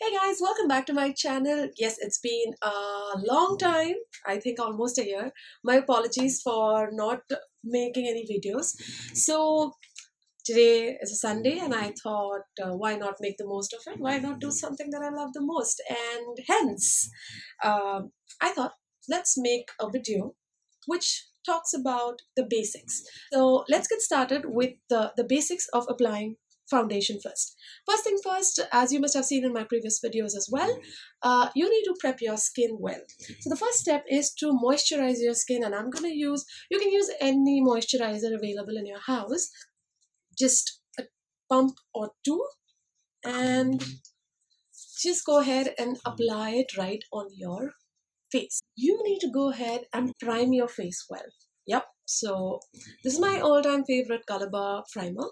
Hey guys, welcome back to my channel. Yes, it's been a long time, I think almost a year. My apologies for not making any videos. So today is a Sunday and I thought why not make the most of it? Why not do something that I love the most? And hence, I thought let's make a video which talks about the basics. So let's get started with the basics of applying foundation first. First thing first, as you must have seen in my previous videos as well, you need to prep your skin well. So the first step is to moisturize your skin, and I'm going to use, you can use any moisturizer available in your house, just a pump or two, and just go ahead and apply it right on your face. You need to go ahead and prime your face well. Yep. So this is my all-time favorite color bar primer.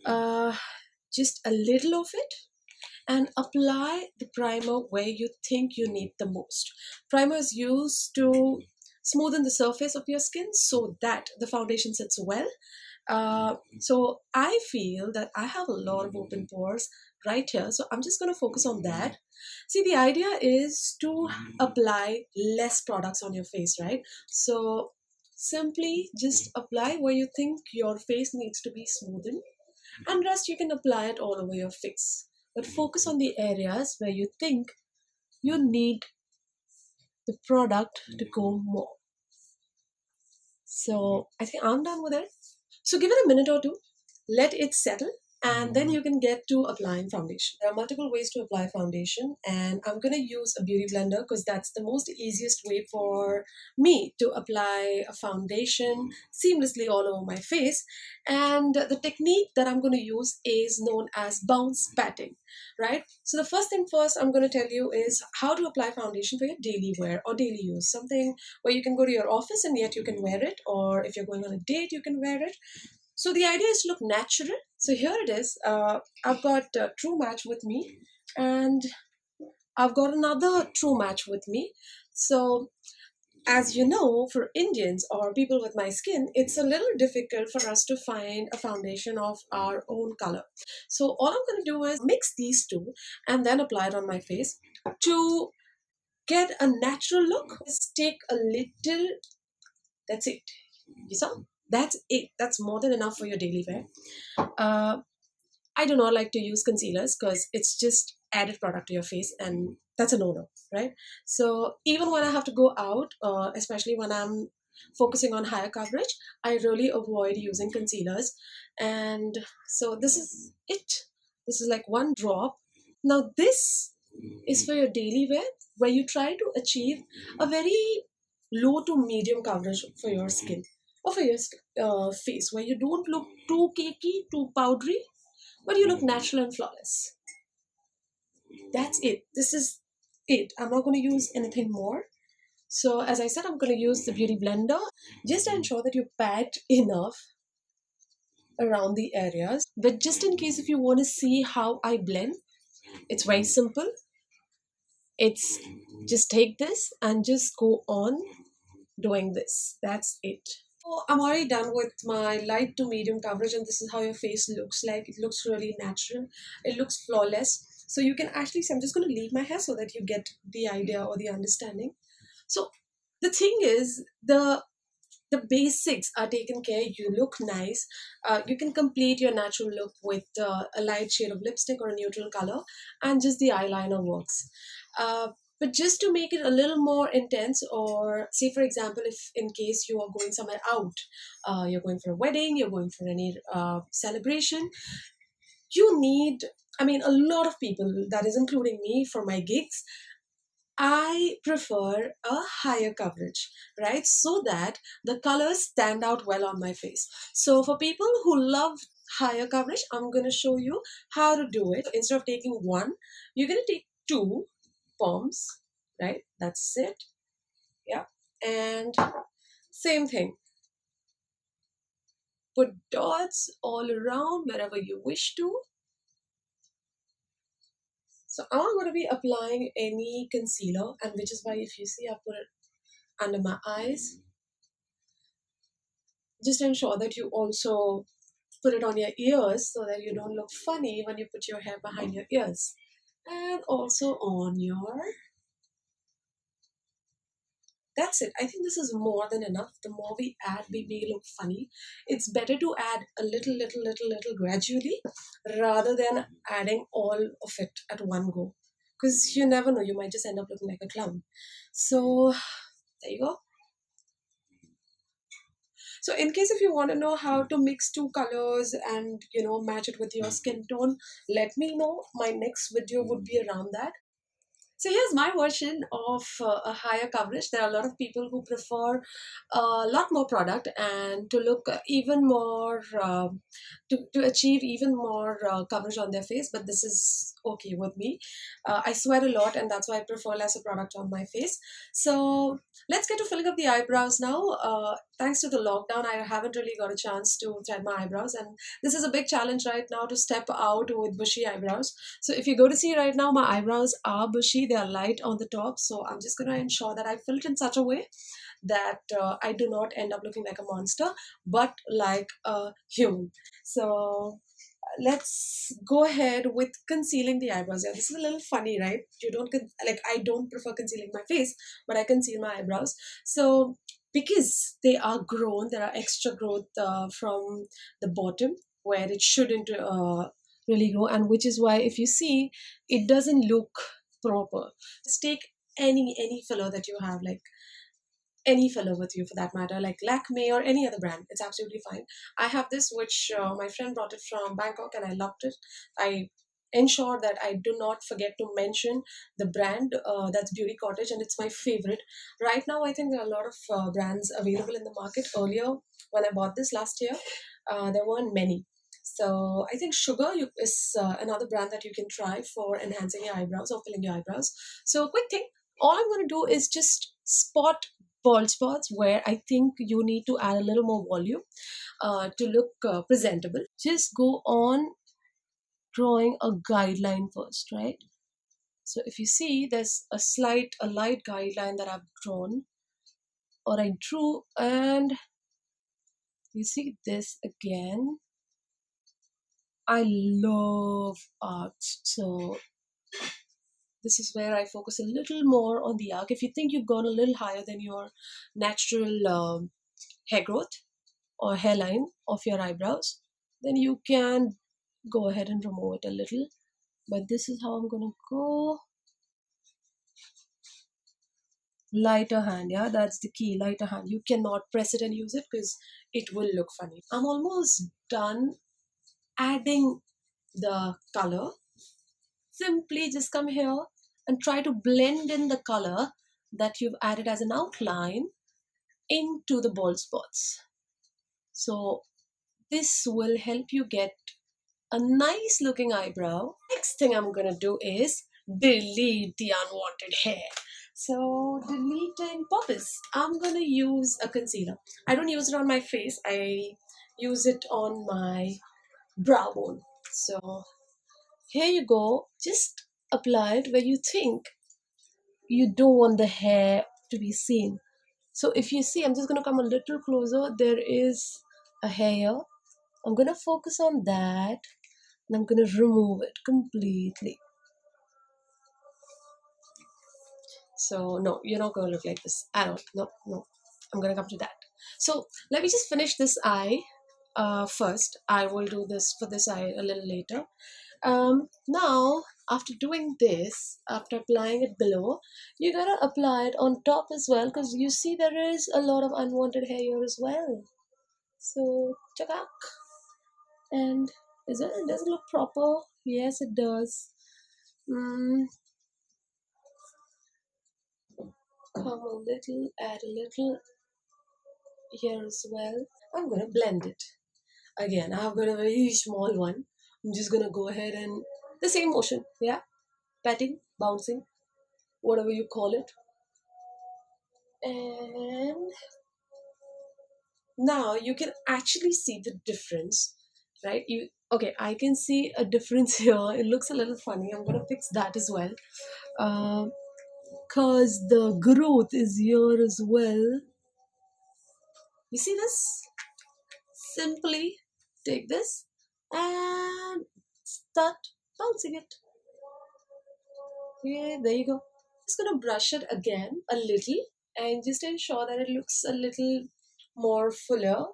Uh, just a little of it, and apply the primer where you think you need the most. Primer is used to smoothen the surface of your skin so that the foundation sits well. So I feel that I have a lot of open pores right here, so I'm just going to focus on that. See, the idea is to apply less products on your face, right? So simply just apply where you think your face needs to be smoothened, and rest you can apply it all over your face, but focus on the areas where you think you need the product to go more. So I think I'm done with it. So give it a minute or two, let it settle, and then you can get to applying foundation. There are multiple ways to apply foundation, and I'm going to use a beauty blender because that's the most easiest way for me to apply a foundation seamlessly all over my face. And the technique that I'm going to use is known as bounce patting, right? So the first thing first I'm going to tell you is how to apply foundation for your daily wear or daily use, something where you can go to your office and yet you can wear it, or if you're going on a date you can wear it. So the idea is to look natural. So here it is. I've got True Match with me, and I've got another True Match with me. So as you know, for Indians or people with my skin, it's a little difficult for us to find a foundation of our own color. So all I'm going to do is mix these two and then apply it on my face to get a natural look. Just take a little, that's it. You saw? That's it. That's more than enough for your daily wear. Uh, I do not like to use concealers because it's just added product to your face, and that's a no-no, right? So even when I have to go out, especially when I'm focusing on higher coverage, I really avoid using concealers. And so this is it. This is like one drop. Now this is for your daily wear, where you try to achieve a very low to medium coverage for your skin or for your face, where you don't look too cakey, too powdery, but you look natural and flawless. That's it. This is it. I'm not going to use anything more. So as I said, I'm going to use the beauty blender. Just ensure that you pat enough around the areas. But just in case if you want to see how I blend, it's very simple. It's just take this and just go on doing this. That's it. So I'm already done with my light to medium coverage, and this is how your face looks like. It looks really natural. It looks flawless. So you can actually see, I'm just going to leave my hair so that you get the idea or the understanding. So the thing is, the basics are taken care. You look nice. You can complete your natural look with a light shade of lipstick or a neutral color, and just the eyeliner works. But just to make it a little more intense, or say for example, if in case you are going somewhere out, you're going for a wedding, you're going for any celebration, you need, I mean, a lot of people, that is including me for my gigs, I prefer a higher coverage, right? So that the colors stand out well on my face. So for people who love higher coverage, I'm going to show you how to do it. Instead of taking one, you're going to take two palms, right? That's it. Yeah. And same thing. Put dots all around wherever you wish to. So I'm not going to be applying any concealer, and which is why if you see I put it under my eyes. Just ensure that you also put it on your ears so that you don't look funny when you put your hair behind your ears. and also on your. That's it. I think this is more than enough. The more we add, we may look funny. It's better to add a little, little, little, little gradually rather than adding all of it at one go. Because you never know, you might just end up looking like a clown. So, there you go. So, in case if you want to know how to mix two colors and match it with your skin tone, let me know. My next video would be around that. So here's my version of a higher coverage. There are a lot of people who prefer a lot more product and to look even more, to achieve even more coverage on their face, but this is okay with me. I sweat a lot and that's why I prefer lesser product on my face. So let's get to filling up the eyebrows now. Thanks to the lockdown, I haven't really got a chance to thread my eyebrows, and this is a big challenge right now to step out with bushy eyebrows. So if you go to see right now, my eyebrows are bushy, they are light on the top. So I'm just going to ensure that I fill it in such a way that I do not end up looking like a monster, but like a human. So let's go ahead with concealing the eyebrows. Yeah, this is a little funny, right? You don't like, I don't prefer concealing my face, but I conceal my eyebrows. So because they are grown, there are extra growth from the bottom where it shouldn't really grow, and which is why if you see, it doesn't look proper. Just take any filler that you have, like any filler with you for that matter, like Lakme or any other brand. It's absolutely fine. I have this, which my friend brought it from Bangkok and I loved it. I ensure that I do not forget to mention the brand. That's Beauty Cottage and it's my favorite. Right now, I think there are a lot of brands available in the market. Earlier, when I bought this last year, there weren't many. So I think is another brand that you can try for enhancing your eyebrows or filling your eyebrows. So quick thing, all I'm going to do is just spot bald spots where I think you need to add a little more volume to look presentable. Just go on drawing a guideline first, right? So if you see, there's a light guideline that I've drawn or I drew, and you see this again. I love arcs, so this is where I focus a little more on the arc. If you think you've gone a little higher than your natural hair growth or hairline of your eyebrows, then you can go ahead and remove it a little. But this is how I'm gonna go. Lighter hand, yeah, that's the key. Lighter hand. You cannot press it and use it because it will look funny. I'm almost done adding the color. Simply just come here and try to blend in the color that you've added as an outline into the bald spots. So this will help you get a nice looking eyebrow. Next thing I'm gonna do is delete the unwanted hair. So deleting purpose, I'm gonna use a concealer. I don't use it on my face, I use it on my brow bone. So here you go, just apply it where you think you don't want the hair to be seen. So if you see, I'm just gonna come a little closer. There is a hair. I'm gonna focus on that and I'm gonna remove it completely. So no, you're not gonna look like this at all. No, no. I'm gonna come to that. So let me just finish this eye first. I will do this for this eye a little later. Now, after doing this, after applying it below, you gotta apply it on top as well because you see there is a lot of unwanted hair here as well. So, chakak. And does it look proper? Yes, it does. Mm, come a little, add a little here as well. I'm gonna blend it. Again, I've got a very small one. I'm just gonna go ahead and the same motion, yeah, patting, bouncing, whatever you call it. And now you can actually see the difference, right? You okay? I can see a difference here. It looks a little funny. I'm gonna fix that as well. Cause the growth is here as well. You see this? Simply take this and start bouncing it. Yeah, there you go. Just gonna brush it again a little and just ensure that it looks a little more fuller.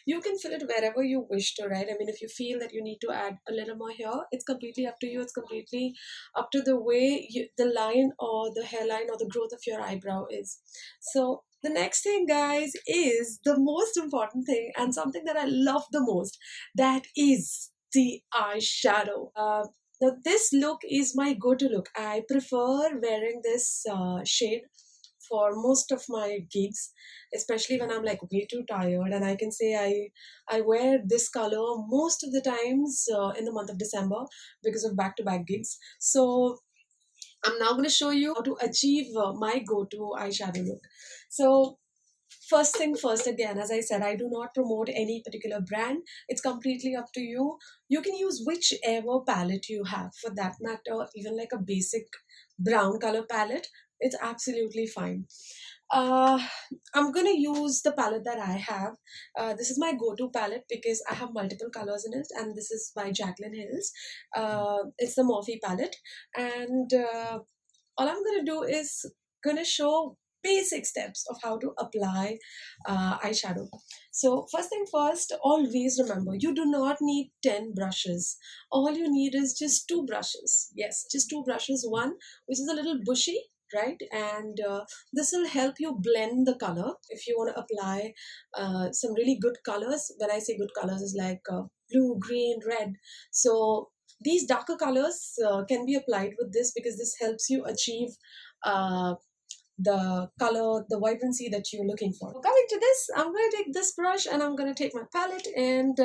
You can fill it wherever you wish to, right? I mean, if you feel that you need to add a little more here, it's completely up to you. It's completely up to the way the line or the hairline or the growth of your eyebrow is. So the next thing, guys, is the most important thing and something that I love the most. That is the eyeshadow. Now this look is my go-to look. I prefer wearing this shade for most of my gigs, especially when I'm like way too tired. And I can say I wear this color most of the times in the month of December because of back-to-back gigs. So I'm now going to show you how to achieve my go-to eyeshadow look. So first thing first, again, as I said, I do not promote any particular brand. It's completely up to you. You can use whichever palette you have, for that matter, even like a basic brown color palette. It's absolutely fine. uh, I'm gonna use the palette that I have. This is my go-to palette because I have multiple colors in it, and this is by Jaclyn Hills. It's the Morphe palette, and all I'm gonna do is gonna show basic steps of how to apply eyeshadow. So first thing first, always remember you do not need 10 brushes. All you need is just two brushes. Yes, just two brushes. One which is a little bushy, right? And this will help you blend the color. If you want to apply some really good colors, when I say good colors, is like blue, green, red. So these darker colors can be applied with this because this helps you achieve uh, the color, the vibrancy that you're looking for. Coming to this, I'm going to take this brush and I'm going to take my palette, and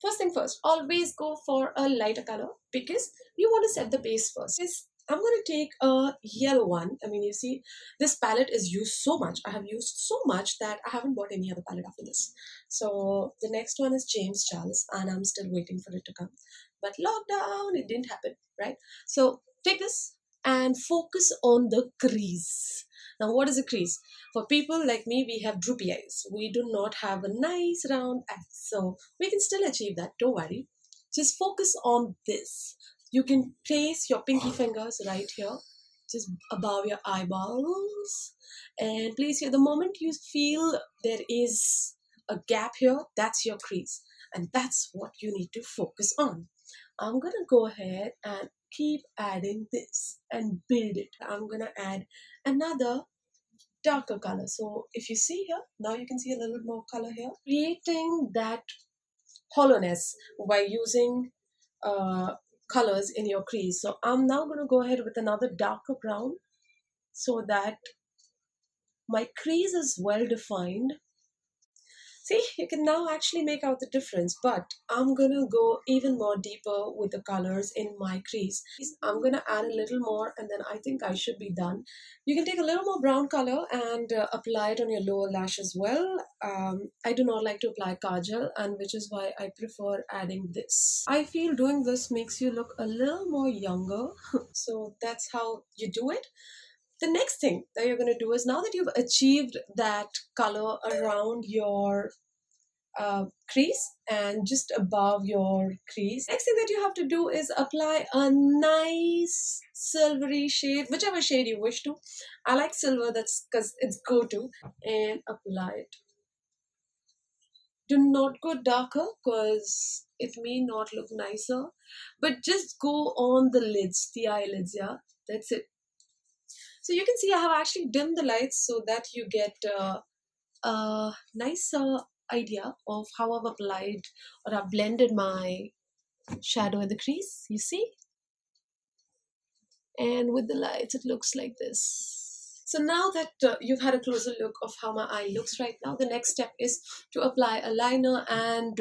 first thing first, always go for a lighter color because you want to set the base first. I'm going to take a yellow one. I mean, you see, this palette is used so much. I have used so much that I haven't bought any other palette after this. So the next one is James Charles, and I'm still waiting for it to come. But lockdown, it didn't happen, right? So take this and focus on the crease. Now, what is a crease? For people like me, we have droopy eyes. We do not have a nice round eye. So we can still achieve that. Don't worry. Just focus on this. You can place your pinky fingers right here, just above your eyeballs. And place here. The moment you feel there is a gap here, that's your crease. And that's what you need to focus on. I'm going to go ahead and keep adding this and build it. I'm going to add another darker color. So if you see here, now you can see a little bit more color here. Creating that hollowness by using colors in your crease. So I'm now going to go ahead with another darker brown so that my crease is well defined. See, you can now actually make out the difference, but I'm gonna go even more deeper with the colors in my crease. I'm gonna add a little more and then I think I should be done. You can take a little more brown color and apply it on your lower lash as well. I do not like to apply kajal, and which is why I prefer adding this. I feel doing this makes you look a little more younger, so that's how you do it. The next thing that you're going to do is, now that you've achieved that color around your crease and just above your crease, next thing that you have to do is apply a nice silvery shade, whichever shade you wish to. I like silver, that's because it's go-to, and apply it. Do not go darker because it may not look nicer, but just go on the lids, the eyelids. Yeah, that's it. So you can see I have actually dimmed the lights so that you get a nice idea of how I've applied or I've blended my shadow in the crease, you see? And with the lights, it looks like this. So now that you've had a closer look of how my eye looks right now, the next step is to apply a liner, and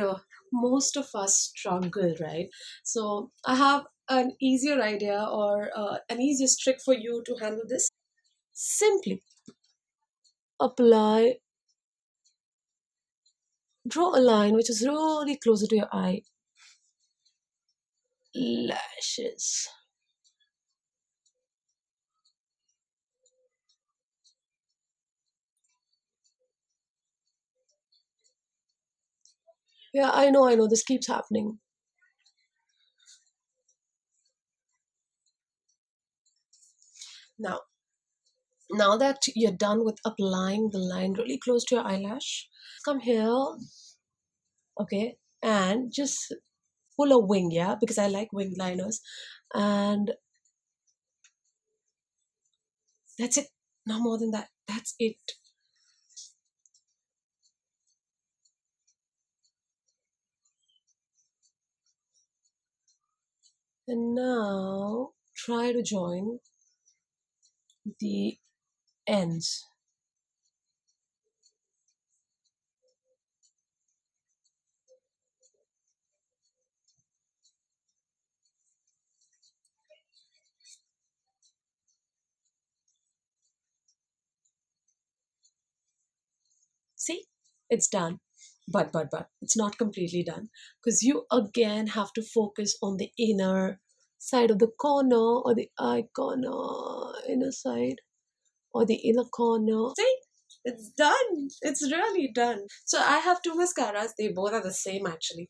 most of us struggle, right? So I have an easier idea or an easier trick for you to handle this. Simply apply, draw a line which is really closer to your eye lashes. Yeah, I know, this keeps happening. Now, now that you're done with applying the line really close to your eyelash, come here, okay, and just pull a wing, yeah, because I like wing liners. And that's it. No more than that. That's it. And now try to join the ends. See, it's done. But it's not completely done because you again have to focus on the inner side of the corner or the eye corner, inner side or the inner corner. See, it's done. It's really done. So I have two mascaras. They both are the same actually.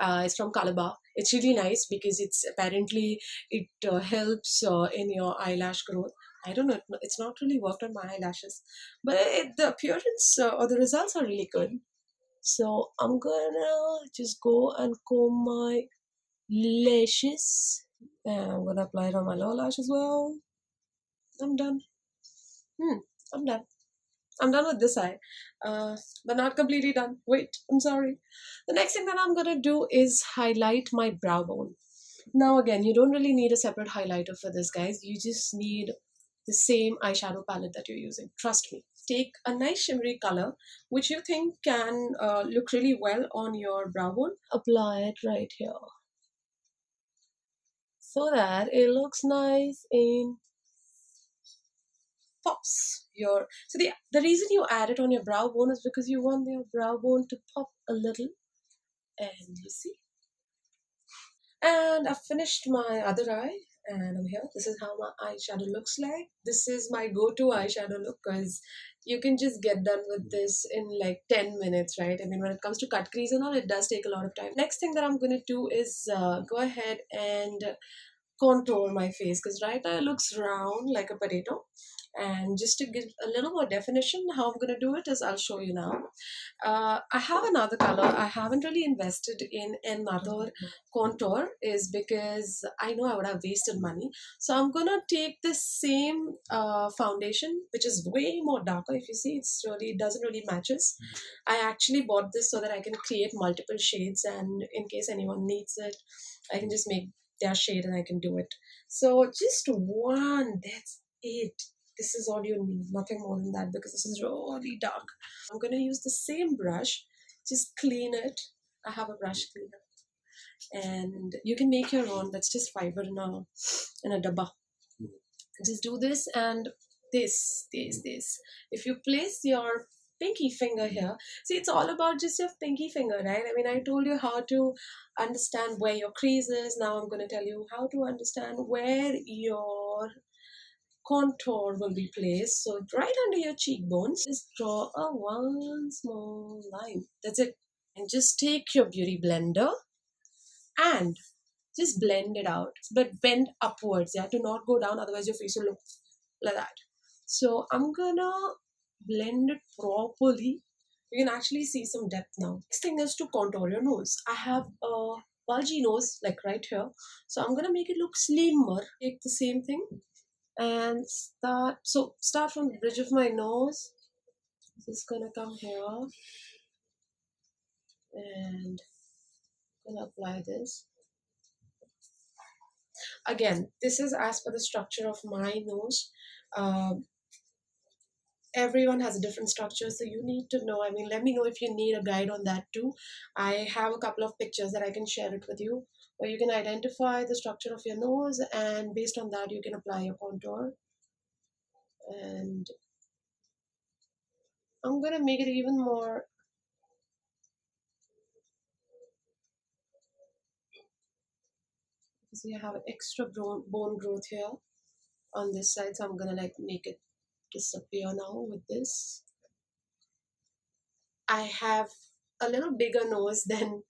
It's from Calabar. It's really nice because it's apparently it helps in your eyelash growth. I don't know. It's not really worked on my eyelashes, but the appearance or the results are really good. So I'm gonna just go and comb my lashes. And I'm gonna apply it on my lower lash as well. I'm done. I'm done. I'm done with this eye. But not completely done. Wait, I'm sorry. The next thing that I'm gonna do is highlight my brow bone. Now again, you don't really need a separate highlighter for this, guys. You just need the same eyeshadow palette that you're using. Trust me. Take a nice shimmery color, which you think can look really well on your brow bone. Apply it right here so that it looks nice and pops your. So the reason you add it on your brow bone is because you want your brow bone to pop a little. And you see. And I've finished my other eye and I'm here. This is how my eyeshadow looks like. This is my go-to eyeshadow look because you can just get done with this in like 10 minutes, right? I mean, when it comes to cut crease and all, it does take a lot of time. Next thing that I'm going to do is go ahead and contour my face because right now it looks round like a potato. And just to give a little more definition, how I'm going to do it is I'll show you now. I have another color. I haven't really invested in another contour is because I know I would have wasted money. So I'm going to take the same foundation, which is way more darker. If you see, it doesn't really matches. I actually bought this so that I can create multiple shades, and in case anyone needs it, I can just make their shade and I can do it. So just one, that's it. This is all you need, nothing more than that, because this is really dark. I'm going to use the same brush, just clean it. I have a brush cleaner and you can make your own. That's just fiber in a dabba. Just do this and this. If you place your pinky finger here, see, it's all about just your pinky finger, right? I mean, I told you how to understand where your crease is. Now I'm going to tell you how to understand where your contour will be placed. So right under your cheekbones, just draw a one small line. That's it. And just take your beauty blender and just blend it out, but bend upwards. Yeah, do not go down, otherwise your face will look like that. So I'm gonna blend it properly. You can actually see some depth now. Next thing is to contour your nose. I have a bulgy nose like right here, so I'm gonna make it look slimmer. Take the same thing and start from the bridge of my nose. Just gonna come here and gonna apply this. Again, this is as per the structure of my nose. Um, Everyone has a different structure, so you need to know. I mean, let me know if you need a guide on that too. I have a couple of pictures that I can share it with you, where you can identify the structure of your nose, and based on that you can apply your contour. And I'm gonna make it even more. So you have an extra bone growth here on this side, so I'm gonna like make it disappear now with this. I have a little bigger nose than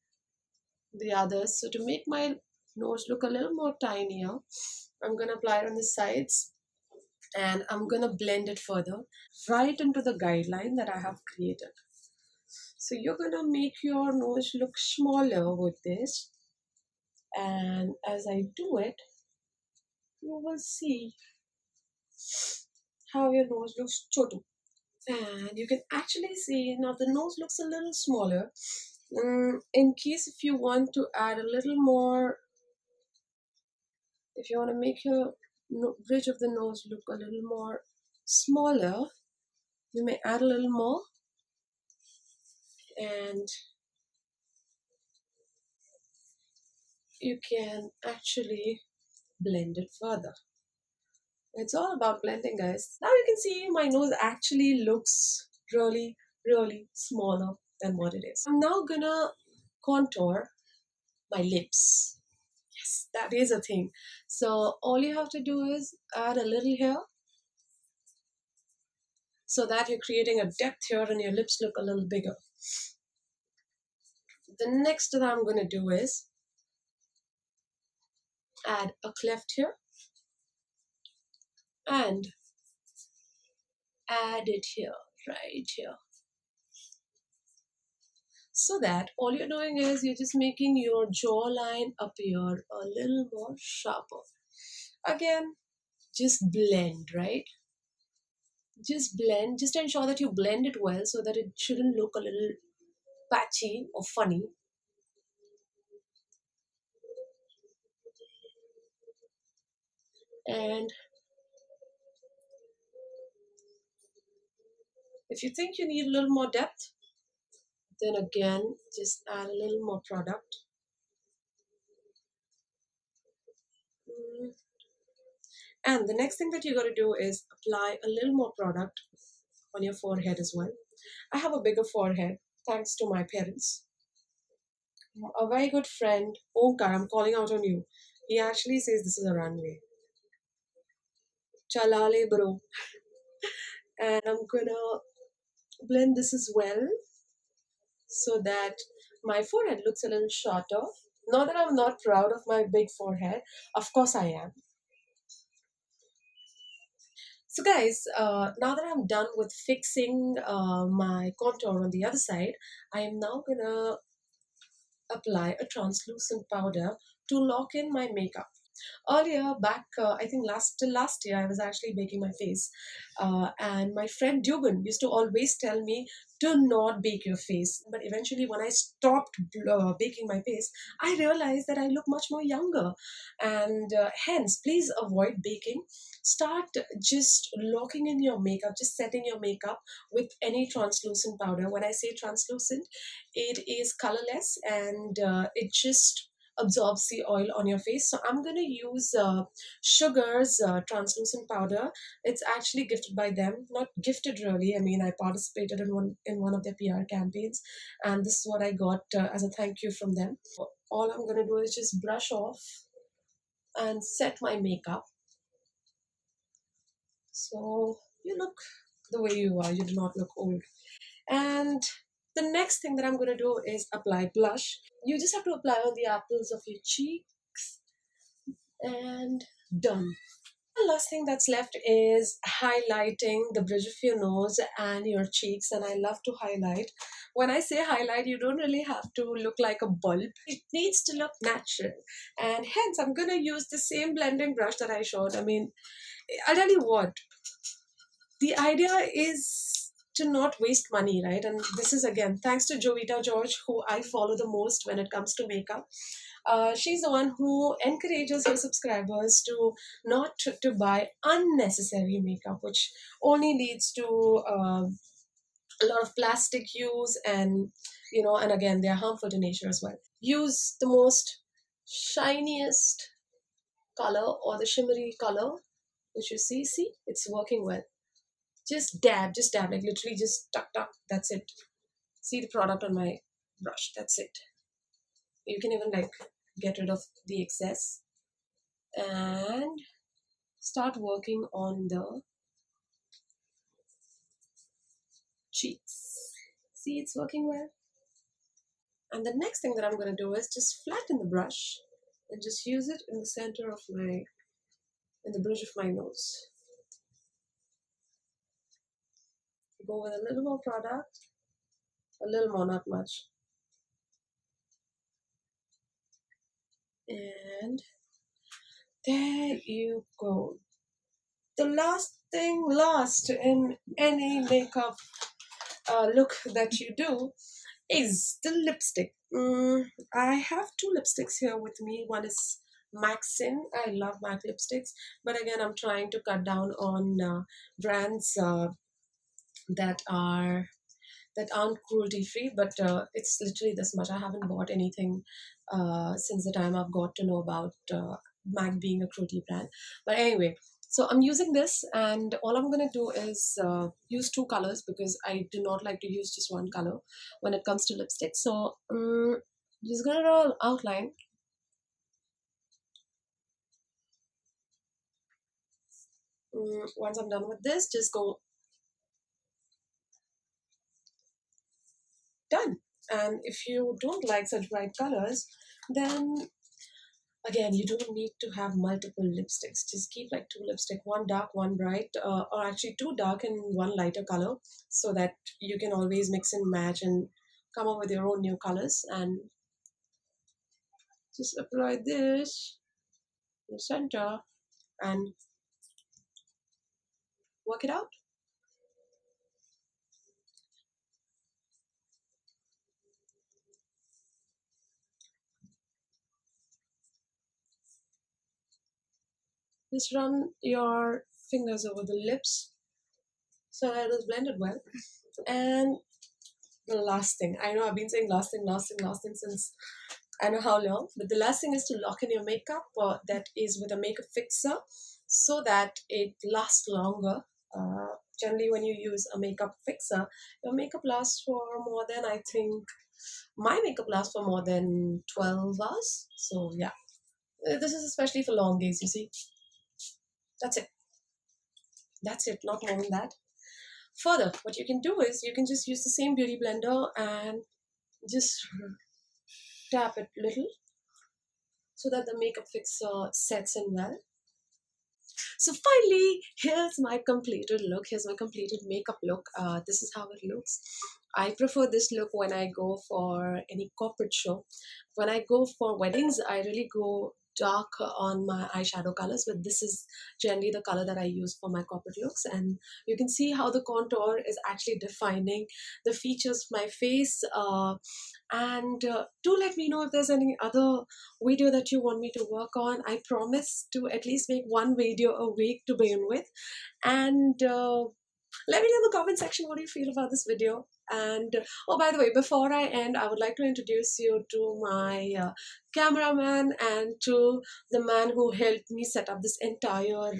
the others, so to make my nose look a little more tinier, I'm gonna apply it on the sides. And I'm gonna blend it further right into the guideline that I have created. So you're gonna make your nose look smaller with this, and as I do it, you will see how your nose looks chotu. And you can actually see now the nose looks a little smaller. In case if you want to add a little more, if you want to make your bridge of the nose look a little more smaller, you may add a little more, and you can actually blend it further. It's all about blending, guys. Now you can see my nose actually looks really, really smaller than what it is. I'm now gonna contour my lips. Yes, that is a thing. So all you have to do is add a little here so that you're creating a depth here and your lips look a little bigger. The next that I'm gonna do is add a cleft here and add it here, right here. So that all you're doing is you're just making your jawline appear a little more sharper. Again, just blend, right? Just blend, just ensure that you blend it well so that it shouldn't look a little patchy or funny. And if you think you need a little more depth, then again, just add a little more product. Mm. And the next thing that you got to do is apply a little more product on your forehead as well. I have a bigger forehead thanks to my parents. A very good friend, Omkar, I'm calling out on you. He actually says this is a runway. Chalale bro. And I'm gonna blend this as well so that my forehead looks a little shorter. Not that I'm not proud of my big forehead. Of course I am. So guys, now that I'm done with fixing my contour on the other side, I am now gonna apply a translucent powder to lock in my makeup. Earlier, back I think last year, I was actually baking my face, and my friend Dubin used to always tell me, "Do not bake your face." But eventually, when I stopped baking my face, I realized that I look much more younger, and hence, please avoid baking. Start just locking in your makeup, just setting your makeup with any translucent powder. When I say translucent, it is colorless and it just absorbs the oil on your face. So I'm going to use Sugar's translucent powder. It's actually gifted by them, not gifted really. I mean, I participated in one of their PR campaigns, and this is what I got as a thank you from them. All I'm going to do is just brush off and set my makeup. So you look the way you are. You do not look old. And the next thing that I'm going to do is apply blush. You just have to apply on the apples of your cheeks and done. The last thing that's left is highlighting the bridge of your nose and your cheeks, and I love to highlight. When I say highlight, you don't really have to look like a bulb. It needs to look natural, and hence I'm going to use the same blending brush that I showed. I mean, I'll tell you what, the idea is to not waste money, right? And this is again thanks to Jovita George, who I follow the most when it comes to makeup. She's the one who encourages her subscribers to not to buy unnecessary makeup, which only leads to a lot of plastic use, and and again, they're harmful to nature as well. Use the most shiniest color or the shimmery color which you see it's working well. Just dab, like literally just tuck tuck, that's it. See the product on my brush, that's it. You can even like get rid of the excess and start working on the cheeks. See, it's working well. And the next thing that I'm going to do is just flatten the brush and just use it in the center of my, in the bridge of my nose. go with a little more product, a little more, not much. And there you go. The last thing last in any makeup look that you do is the lipstick. I have two lipsticks here with me. One is MAC Sin. I love MAC lipsticks, but again, I'm trying to cut down on brands that are that aren't cruelty free. But it's literally this much. I haven't bought anything since the time I've got to know about MAC being a cruelty brand. But anyway, so I'm using this, and all I'm going to do is use two colors because I do not like to use just one color when it comes to lipstick. So just going to outline. Once I'm done with this, just go done. And if you don't like such bright colors, then again, you don't need to have multiple lipsticks. Just keep like two lipstick, one dark, one bright, or actually two dark and one lighter color, so that you can always mix and match and come up with your own new colors. And just apply this in the center and work it out. Just run your fingers over the lips so that it is blended well. And the last thing, I know I've been saying last thing since I know how long, but the last thing is to lock in your makeup that is with a makeup fixer so that it lasts longer. Generally, when you use a makeup fixer, your makeup lasts for more than, I think, my makeup lasts for more than 12 hours. So, yeah, this is especially for long days, you see. That's it. That's it, not more than that. Further, what you can do is you can just use the same beauty blender and just tap it little so that the makeup fixer sets in well. So finally, here's my completed look. Here's my completed makeup look. This is how it looks. I prefer this look when I go for any corporate show. When I go for weddings, I really go dark on my eyeshadow colors, but this is generally the color that I use for my corporate looks. And you can see how the contour is actually defining the features of my face. And do let me know if there's any other video that you want me to work on. I promise to at least make one video a week to begin with. And let me know in the comment section what you feel about this video. And oh, by the way, before I end, I would like to introduce you to my cameraman and to the man who helped me set up this entire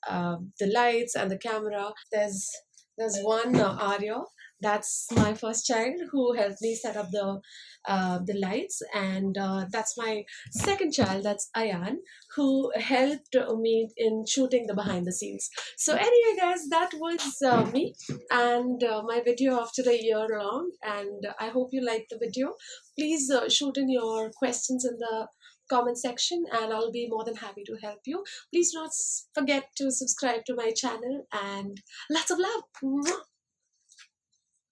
the lights and the camera. There's one Arya. That's my first child who helped me set up the lights, and that's my second child, that's Ayaan, who helped me in shooting the behind the scenes. So anyway, guys, that was me and my video after a year long, and I hope you liked the video. Please shoot in your questions in the comment section and I'll be more than happy to help you. Please don't forget to subscribe to my channel, and lots of love. Mwah.